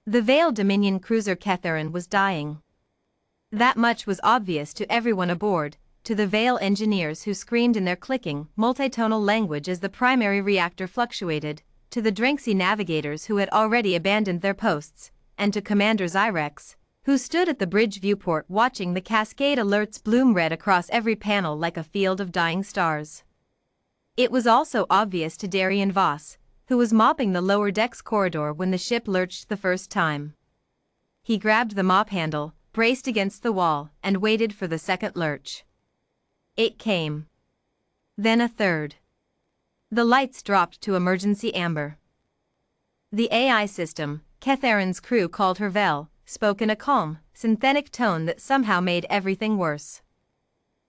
The Vale Dominion cruiser Catherine was dying. That much was obvious to everyone aboard, to the Vale engineers who screamed in their clicking, multitonal language as the primary reactor fluctuated, to the Dranksy navigators who had already abandoned their posts, and to Commander Zyrex, who stood at the bridge viewport watching the cascade alerts bloom red across every panel like a field of dying stars. It was also obvious to Darian Voss, who was mopping the lower decks corridor when the ship lurched the first time. He grabbed the mop handle, braced against the wall, and waited for the second lurch. It came. Then a third. The lights dropped to emergency amber. The AI system, Catherine's crew called her Vel, spoke in a calm, synthetic tone that somehow made everything worse.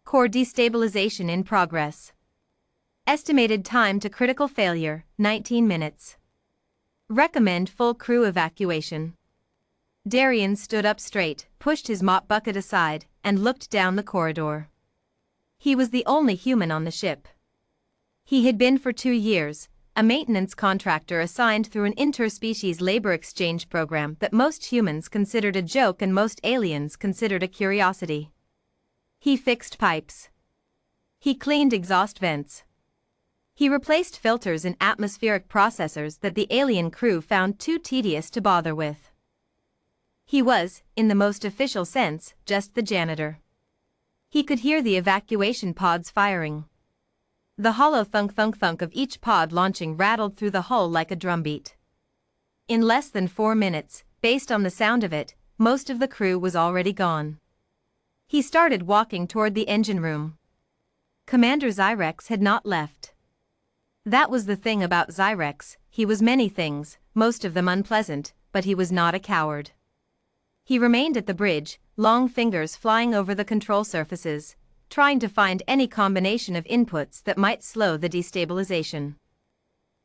Core destabilization in progress. Estimated time to critical failure, 19 minutes. Recommend full crew evacuation. Darian stood up straight, pushed his mop bucket aside, and looked down the corridor. He was the only human on the ship. He had been for 2 years, a maintenance contractor assigned through an interspecies labor exchange program that most humans considered a joke and most aliens considered a curiosity. He fixed pipes. He cleaned exhaust vents. He replaced filters in atmospheric processors that the alien crew found too tedious to bother with. He was, in the most official sense, just the janitor. He could hear the evacuation pods firing. The hollow thunk-thunk-thunk of each pod launching rattled through the hull like a drumbeat. In less than 4 minutes, based on the sound of it, most of the crew was already gone. He started walking toward the engine room. Commander Zyrex had not left. That was the thing about Zyrex, he was many things, most of them unpleasant, but he was not a coward. He remained at the bridge, long fingers flying over the control surfaces, trying to find any combination of inputs that might slow the destabilization.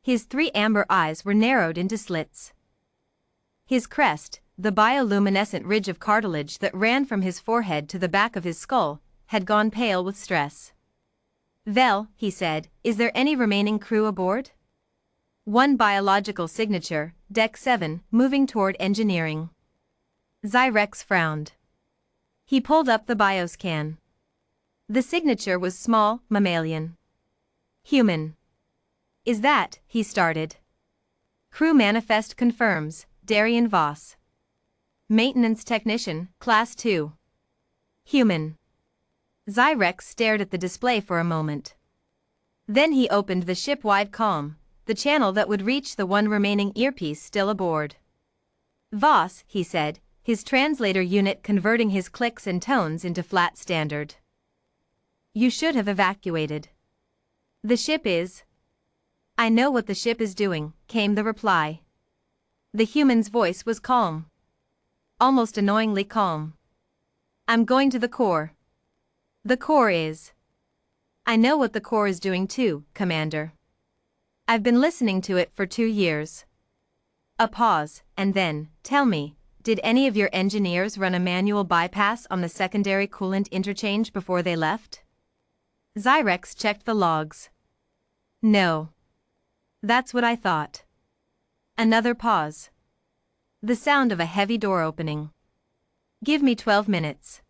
His 3 amber eyes were narrowed into slits. His crest, the bioluminescent ridge of cartilage that ran from his forehead to the back of his skull, had gone pale with stress. Vel, he said, is there any remaining crew aboard? One biological signature, Deck 7, moving toward engineering. Zyrex frowned. He pulled up the bioscan. The signature was small, mammalian. Human. Is that, he started. Crew manifest confirms, Darian Voss. Maintenance technician, Class 2. Human. Zyrex stared at the display for a moment. Then he opened the ship-wide comm, the channel that would reach the one remaining earpiece still aboard. Voss, he said, his translator unit converting his clicks and tones into flat standard. You should have evacuated. The ship is. I know what the ship is doing, came the reply. The human's voice was calm. Almost annoyingly calm. I'm going to the core. The core is. I know what the core is doing too, Commander. I've been listening to it for 2 years. A pause, and then, tell me, did any of your engineers run a manual bypass on the secondary coolant interchange before they left? Zyrex checked the logs. No. That's what I thought. Another pause. The sound of a heavy door opening. Give me 12 minutes.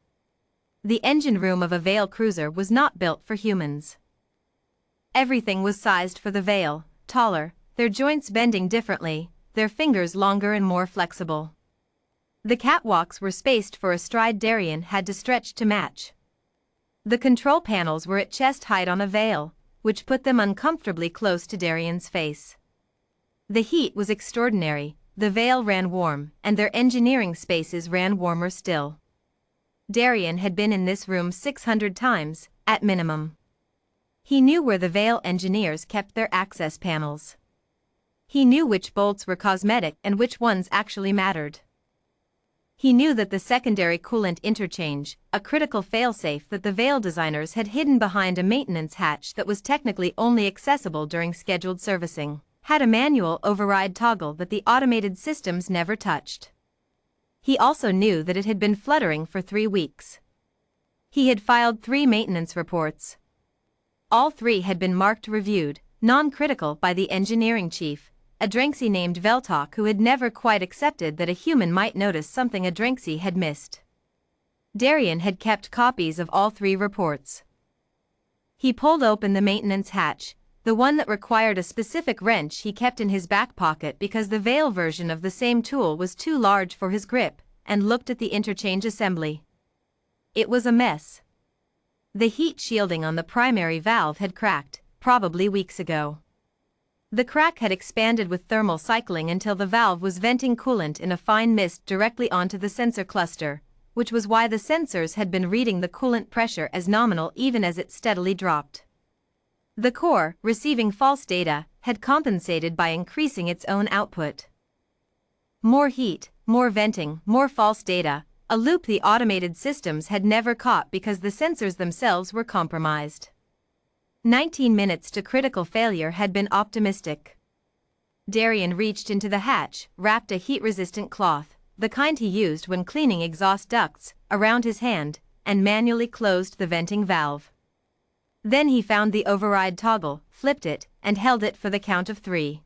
The engine room of a Vale cruiser was not built for humans. Everything was sized for the Vale, taller, their joints bending differently, their fingers longer and more flexible. The catwalks were spaced for a stride Darian had to stretch to match. The control panels were at chest height on a Vale, which put them uncomfortably close to Darian's face. The heat was extraordinary, the Vale ran warm, and their engineering spaces ran warmer still. Darian had been in this room 600 times, at minimum. He knew where the Vale engineers kept their access panels. He knew which bolts were cosmetic and which ones actually mattered. He knew that the secondary coolant interchange, a critical failsafe that the Vale designers had hidden behind a maintenance hatch that was technically only accessible during scheduled servicing, had a manual override toggle that the automated systems never touched. He also knew that it had been fluttering for 3 weeks. He had filed 3 maintenance reports. All 3 had been marked reviewed, non-critical by the engineering chief, a Dranksy named Veltok who had never quite accepted that a human might notice something a Dranksy had missed. Darien had kept copies of all 3 reports. He pulled open the maintenance hatch, the one that required a specific wrench he kept in his back pocket because the Vale version of the same tool was too large for his grip, and looked at the interchange assembly. It was a mess. The heat shielding on the primary valve had cracked, probably weeks ago. The crack had expanded with thermal cycling until the valve was venting coolant in a fine mist directly onto the sensor cluster, which was why the sensors had been reading the coolant pressure as nominal even as it steadily dropped. The core, receiving false data, had compensated by increasing its own output. More heat, more venting, more false data, a loop the automated systems had never caught because the sensors themselves were compromised. 19 minutes to critical failure had been optimistic. Darien reached into the hatch, wrapped a heat-resistant cloth, the kind he used when cleaning exhaust ducts, around his hand, and manually closed the venting valve. Then he found the override toggle, flipped it, and held it for the count of 3.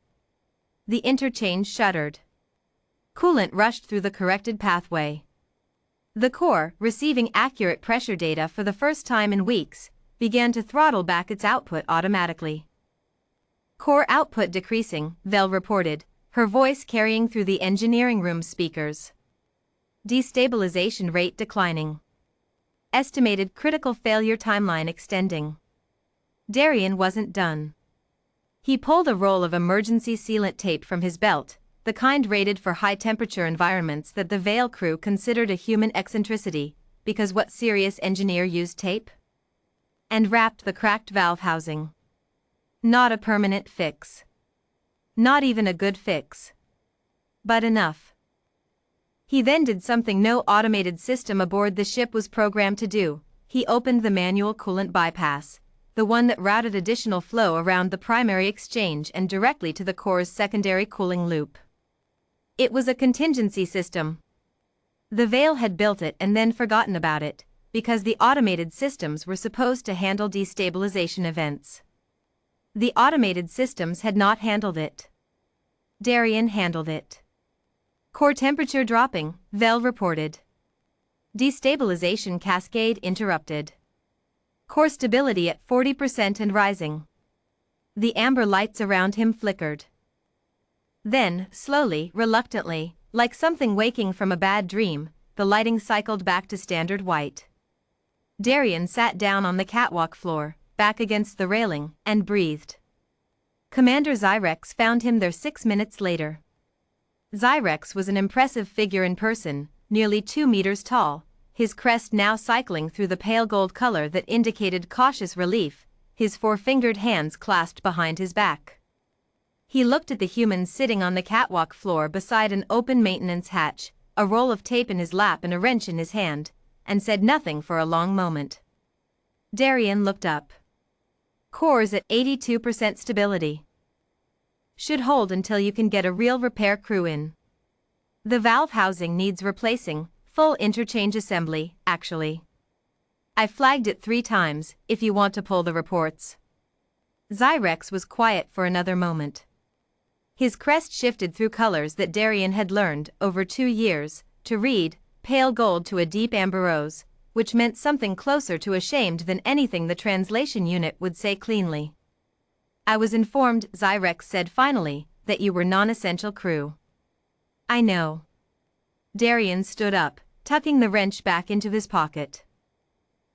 The interchange shuddered. Coolant rushed through the corrected pathway. The core, receiving accurate pressure data for the first time in weeks, began to throttle back its output automatically. Core output decreasing, Vel reported, her voice carrying through the engineering room speakers. Destabilization rate declining. Estimated critical failure timeline extending. Darien wasn't done. He pulled a roll of emergency sealant tape from his belt, the kind rated for high-temperature environments that the Vale crew considered a human eccentricity, because what serious engineer used tape? And wrapped the cracked valve housing. Not a permanent fix. Not even a good fix. But enough. He then did something no automated system aboard the ship was programmed to do. He opened the manual coolant bypass, the one that routed additional flow around the primary exchange and directly to the core's secondary cooling loop. It was a contingency system. The Vale had built it and then forgotten about it, because the automated systems were supposed to handle destabilization events. The automated systems had not handled it. Darien handled it. Core temperature dropping, Vel reported. Destabilization cascade interrupted. Core stability at 40% and rising. The amber lights around him flickered. Then, slowly, reluctantly, like something waking from a bad dream, the lighting cycled back to standard white. Darien sat down on the catwalk floor, back against the railing, and breathed. Commander Zyrex found him there 6 minutes later. Zyrex was an impressive figure in person, nearly 2 meters tall, his crest now cycling through the pale gold color that indicated cautious relief, his 4-fingered hands clasped behind his back. He looked at the humans sitting on the catwalk floor beside an open maintenance hatch, a roll of tape in his lap and a wrench in his hand, and said nothing for a long moment. Darien looked up. Core's at 82% stability. Should hold until you can get a real repair crew in. The valve housing needs replacing, full interchange assembly, actually. I flagged it 3 times, if you want to pull the reports. Zyrex was quiet for another moment. His crest shifted through colors that Darien had learned, over 2 years, to read, pale gold to a deep amber rose, which meant something closer to ashamed than anything the translation unit would say cleanly. I was informed, Zyrex said finally, that you were non-essential crew. I know. Darien stood up, tucking the wrench back into his pocket.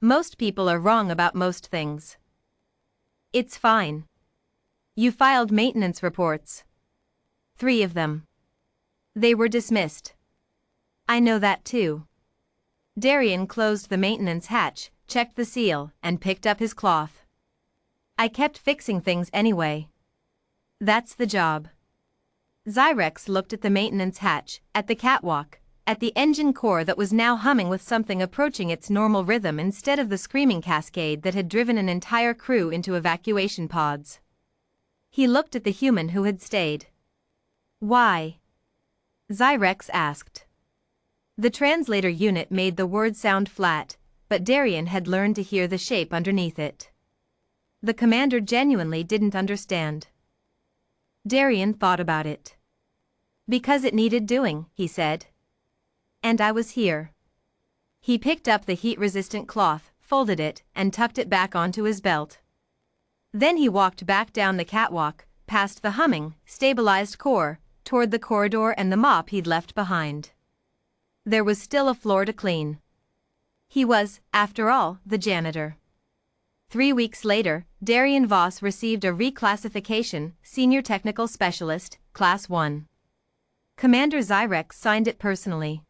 Most people are wrong about most things. It's fine. You filed maintenance reports. 3 of them. They were dismissed. I know that too. Darien closed the maintenance hatch, checked the seal, and picked up his cloth. I kept fixing things anyway. That's the job. Zyrex looked at the maintenance hatch, at the catwalk, at the engine core that was now humming with something approaching its normal rhythm instead of the screaming cascade that had driven an entire crew into evacuation pods. He looked at the human who had stayed. Why? Zyrex asked. The translator unit made the word sound flat, but Darien had learned to hear the shape underneath it. The commander genuinely didn't understand. Darian thought about it. Because it needed doing, he said. And I was here. He picked up the heat-resistant cloth, folded it, and tucked it back onto his belt. Then he walked back down the catwalk, past the humming, stabilized core, toward the corridor and the mop he'd left behind. There was still a floor to clean. He was, after all, the janitor. 3 weeks later, Darian Voss received a reclassification, Senior Technical Specialist, Class 1. Commander Zyrek signed it personally.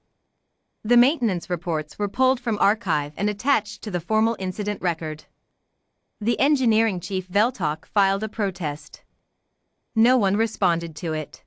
The maintenance reports were pulled from archive and attached to the formal incident record. The engineering chief Veltok filed a protest. No one responded to it.